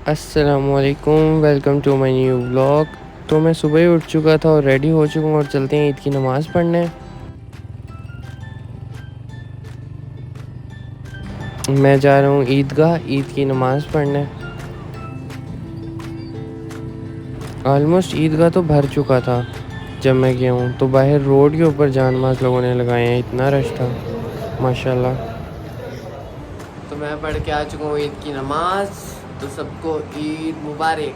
अस्सलामुअलैकुम, welcome to my new vlog. तो मैं सुबह ही उठ चुका था और रेडी हो चुका हूँ और चलते हैं ईद की नमाज़ पढ़ने। मैं जा रहा हूँ ईदगाह ईद की नमाज़ पढ़ने। ऑलमोस्ट ईदगाह तो भर चुका था जब मैं गया हूँ, तो बाहर रोड के ऊपर जान माज़ लोगों ने लगाए हैं, इतना रश था माशाल्लाह। तो मैं पढ़ के आ चुका हूँ ईद की नमाज़। तो सबको ईद मुबारक,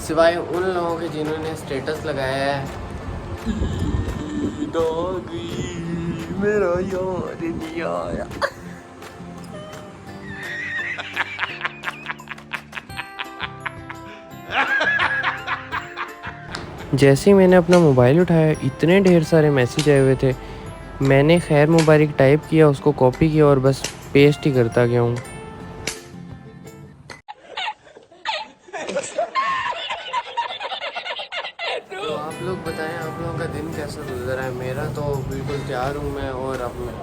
सिवाय उन लोगों के जिन्होंने स्टेटस लगाया है ईद आ गई, मेरा यार नहीं आया। जैसे ही मैंने अपना मोबाइल उठाया, इतने ढेर सारे मैसेज आए हुए थे। मैंने खैर मुबारक टाइप किया, उसको कॉपी किया और बस पेस्ट ही करता गया हूँ। तो आप लोग बताएं, आप लोगों का दिन कैसा गुजरा है? मेरा तो बिल्कुल तैयार हूँ मैं, और अब मैं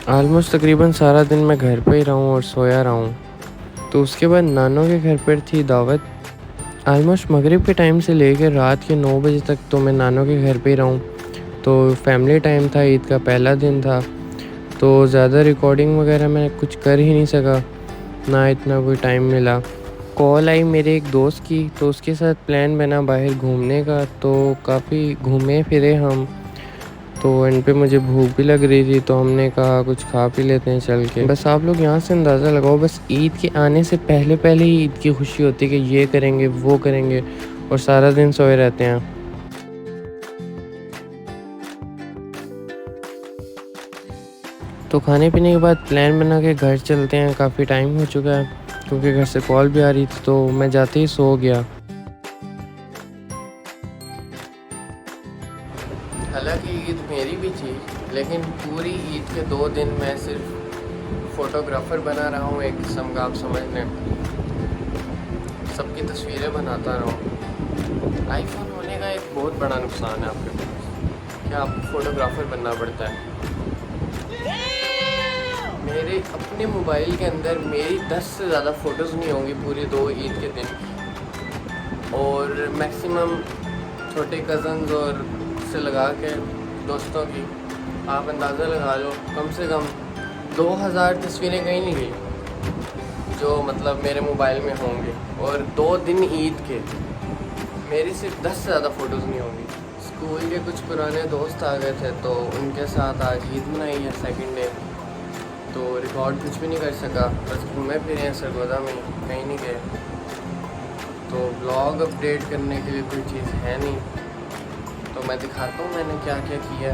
ऑलमोस्ट तकरीबन सारा दिन मैं घर पे ही रहा हूँ और सोया रहा हूँ। तो उसके बाद नानों के घर पर थी दावत। ऑलमोस्ट मगरिब के टाइम से लेकर रात के 9 बजे तक तो मैं नानों के घर पे ही रहा हूँ। तो फैमिली टाइम था, ईद का पहला दिन था, तो ज़्यादा रिकॉर्डिंग वगैरह मैं कुछ कर ही नहीं सका, ना इतना कोई टाइम मिला। कॉल आई मेरे एक दोस्त की, तो उसके साथ प्लान बना बाहर घूमने का, तो काफ़ी घूमे फिरे हम। तो एंड पे मुझे भूख भी लग रही थी, तो हमने कहा कुछ खा पी लेते हैं चल के। बस आप लोग यहाँ से अंदाज़ा लगाओ, बस ईद के आने से पहले पहले ही ईद की खुशी होती है कि ये करेंगे वो करेंगे, और सारा दिन सोए रहते हैं। तो खाने पीने के बाद प्लान बना के घर चलते हैं, काफ़ी टाइम हो चुका है, क्योंकि घर से कॉल भी आ रही थी, तो मैं जाते ही सो गया। हालांकि ईद मेरी भी थी, लेकिन पूरी ईद के 2 दिन मैं सिर्फ फ़ोटोग्राफ़र बना रहा हूँ एक किस्म का, आप समझ लें। सबकी तस्वीरें बनाता रहा हूँ। आईफोन होने का एक बहुत बड़ा नुकसान है आपके पास, कि आपको फ़ोटोग्राफ़र बनना पड़ता है। मेरे अपने मोबाइल के अंदर मेरी 10 से ज़्यादा फ़ोटोज़ नहीं होंगी पूरी 2 ईद के दिन, और मैक्सिमम छोटे कज़न्स और से लगा के दोस्तों की आप अंदाज़ा लगा लो, कम से कम 2000 तस्वीरें कहीं नहीं गई जो मतलब मेरे मोबाइल में होंगे। और 2 दिन ईद के मेरी सिर्फ 10 से ज़्यादा फ़ोटोज़ नहीं होंगी। स्कूल के कुछ पुराने दोस्त आ गए थे, तो उनके साथ आज ईद मनाई है सेकंड डे, तो रिकॉर्ड कुछ भी नहीं कर सका, बस घूमे फिरे हैं सरगोदा में, कहीं नहीं गए। तो ब्लॉग अपडेट करने के लिए कोई चीज़ है नहीं, तो मैं दिखाता हूँ मैंने क्या क्या किया।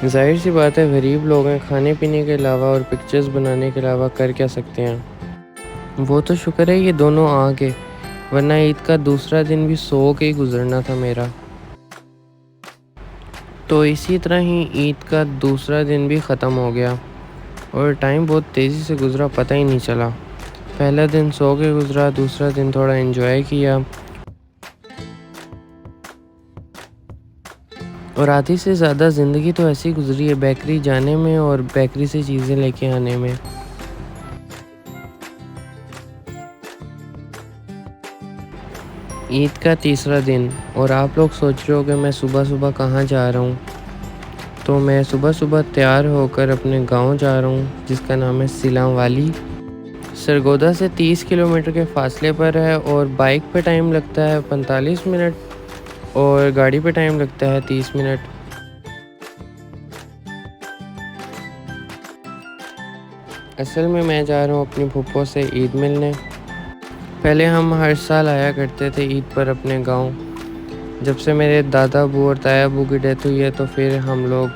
जाहिर सी बात है, गरीब लोग हैं, खाने पीने के अलावा और पिक्चर्स बनाने के अलावा कर क्या सकते हैं। वो तो शुक्र है ये दोनों आ गए, वरना ईद का दूसरा दिन भी सो के ही गुजरना था मेरा। तो इसी तरह ही ईद का दूसरा दिन भी ख़त्म हो गया, और टाइम बहुत तेज़ी से गुज़रा, पता ही नहीं चला। पहला दिन सो के गुज़रा, दूसरा दिन थोड़ा एंजॉय किया, और आधी से ज़्यादा ज़िंदगी तो ऐसी गुज़री है बेकरी जाने में और बेकरी से चीज़ें लेके आने में। ईद का तीसरा दिन, और आप लोग सोच रहे हो कि मैं सुबह सुबह कहाँ जा रहा हूँ। तो मैं सुबह सुबह तैयार होकर अपने गांव जा रहा हूँ, जिसका नाम है सिलांवाली। सरगोदा से 30 किलोमीटर के फासले पर है, और बाइक पे टाइम लगता है 45 मिनट और गाड़ी पे टाइम लगता है 30 मिनट। असल में मैं जा रहा हूँ अपनी फूफो से ईद मिलने। पहले हम हर साल आया करते थे ईद पर अपने गांव। जब से मेरे दादा अबू और ताया अबू की डेथ हुई है, तो फिर हम लोग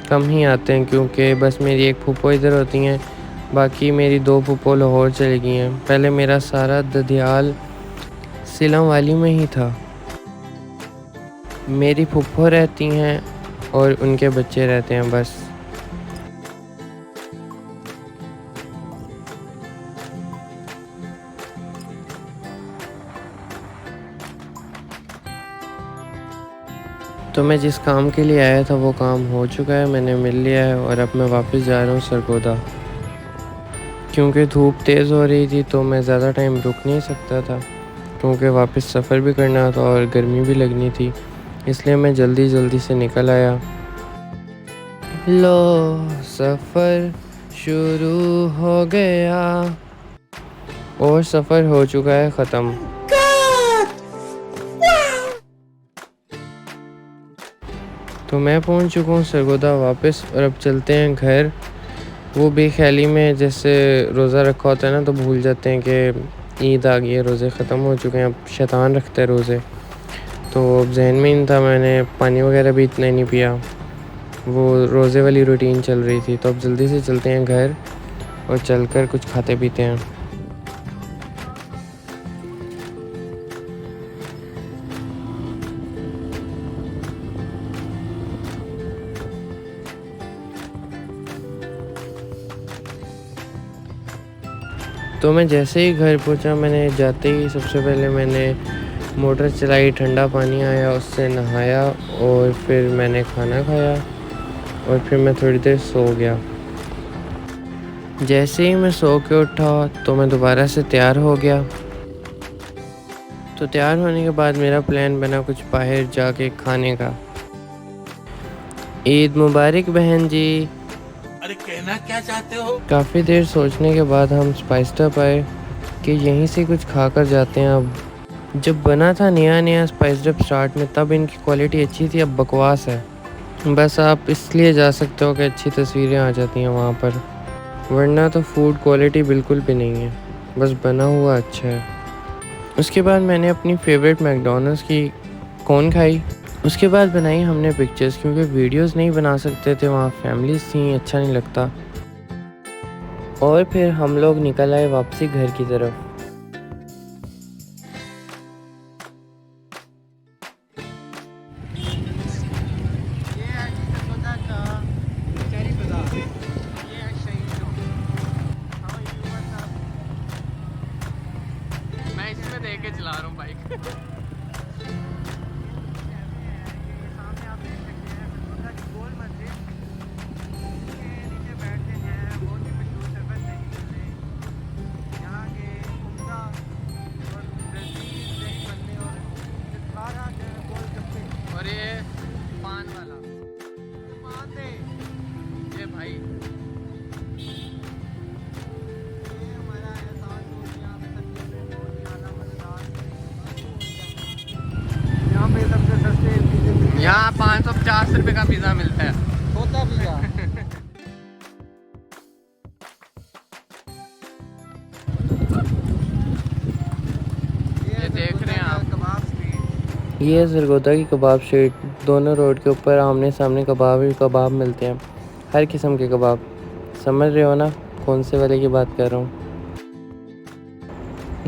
कम ही आते हैं, क्योंकि बस मेरी एक फूफो इधर होती हैं, बाकी मेरी 2 फूफो लाहौर चली गई हैं। पहले मेरा सारा ददियाल सिलम वाली में ही था। मेरी फूफो रहती हैं और उनके बच्चे रहते हैं बस। तो मैं जिस काम के लिए आया था वो काम हो चुका है, मैंने मिल लिया है और अब मैं वापस जा रहा हूँ सरगोदा। क्योंकि धूप तेज़ हो रही थी तो मैं ज़्यादा टाइम रुक नहीं सकता था, क्योंकि वापस सफ़र भी करना था और गर्मी भी लगनी थी, इसलिए मैं जल्दी से निकल आया। लो सफ़र शुरू हो गया और सफ़र हो चुका है ख़त्म। तो मैं पहुंच चुका हूँ सरगोदा वापस और अब चलते हैं घर। वो बेख्याली में जैसे रोज़ा रखा होता है ना, तो भूल जाते हैं कि ईद आ गई है, रोज़े ख़त्म हो चुके हैं। अब शैतान रखता है रोज़े, तो अब जहन में नहीं था, मैंने पानी वगैरह भी इतना नहीं पिया, वो रोज़े वाली रूटीन चल रही थी। तो अब जल्दी से चलते हैं घर और चलकर कुछ खाते पीते हैं। तो मैं जैसे ही घर पहुंचा, मैंने जाते ही सबसे पहले मैंने मोटर चलाई, ठंडा पानी आया, उससे नहाया और फिर मैंने खाना खाया और फिर मैं थोड़ी देर सो गया। जैसे ही मैं सो के उठा तो मैं दोबारा से तैयार हो गया। तो तैयार होने के बाद मेरा प्लान बना कुछ बाहर जाके खाने का। ईद मुबारक बहन जी। अरे कहना क्या चाहते हो? काफ़ी देर सोचने के बाद हम स्पाइस्ड आए कि यहीं से कुछ खाकर जाते हैं। अब जब बना था नया नया स्पाइस्ड स्टार्ट में, तब इनकी क्वालिटी अच्छी थी, अब बकवास है। बस आप इसलिए जा सकते हो कि अच्छी तस्वीरें आ जाती हैं वहाँ पर, वरना तो फूड क्वालिटी बिल्कुल भी नहीं है, बस बना हुआ अच्छा है। उसके बाद मैंने अपनी फेवरेट मैकडॉनल्ड्स की कौन खाई। उसके बाद बनाई हमने पिक्चर्स, क्योंकि वीडियोस नहीं बना सकते थे, वहाँ फैमिलीज थी, अच्छा नहीं लगता। और फिर हम लोग निकल आए वापसी घर की तरफ। मैं इसमें देख के चला रहा हूँ बाइक। और ये पान वाला पान दे ये भाई, यहाँ 550 रुपये का पिज़्ज़ा मिलता है। होता पिज़्ज़ा। ये देख रहे हैं आप, कबाब स्ट्रीट। ये है सरगोदा की कबाब स्ट्रीट। दोनों रोड के ऊपर आमने सामने कबाब मिलते हैं, हर किस्म के कबाब। समझ रहे हो ना कौन से वाले की बात कर रहा हूँ।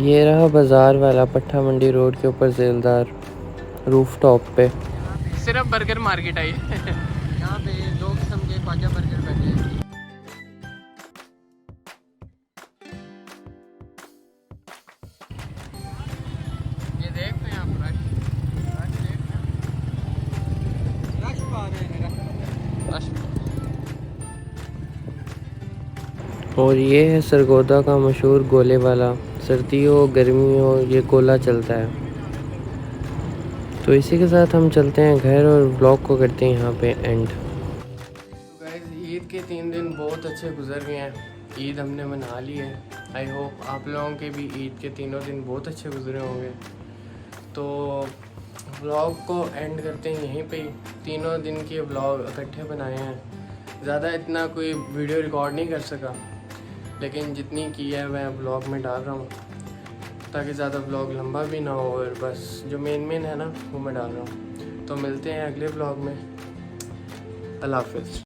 ये रहा बाज़ार वाला, पट्टा मंडी रोड के ऊपर जेलदार रूफ टॉप पे। सिर्फ बर्गर मार्केट आई है। यहाँ पे 2 किस्म के ख्वाजा बर्गर बैठे हैं। ये देख रहे हैं आप, रश देख रहे हैं, रश पा रहे हैं, रश। और ये है सरगोदा का मशहूर गोले वाला। सर्दी हो गर्मी हो, ये गोला चलता है। तो इसी के साथ हम चलते हैं घर और व्लॉग को करते हैं यहाँ पे एंड। गाइस, ईद के 3 दिन बहुत अच्छे गुजर गए हैं। ईद हमने मना ली है। आई होप आप लोगों के भी ईद के तीनों दिन बहुत अच्छे गुजरे होंगे। तो व्लॉग को एंड करते हैं यहीं पे ही। तीनों दिन के व्लॉग इकट्ठे बनाए हैं। ज़्यादा इतना कोई वीडियो रिकॉर्ड नहीं कर सका, लेकिन जितनी की है मैं व्लॉग में डाल रहा हूँ, ताकि ज़्यादा व्लॉग लंबा भी ना हो, और बस जो मेन है ना वो मैं डाल रहा हूँ। तो मिलते हैं अगले व्लॉग में। अल्लाह हाफ़िज़।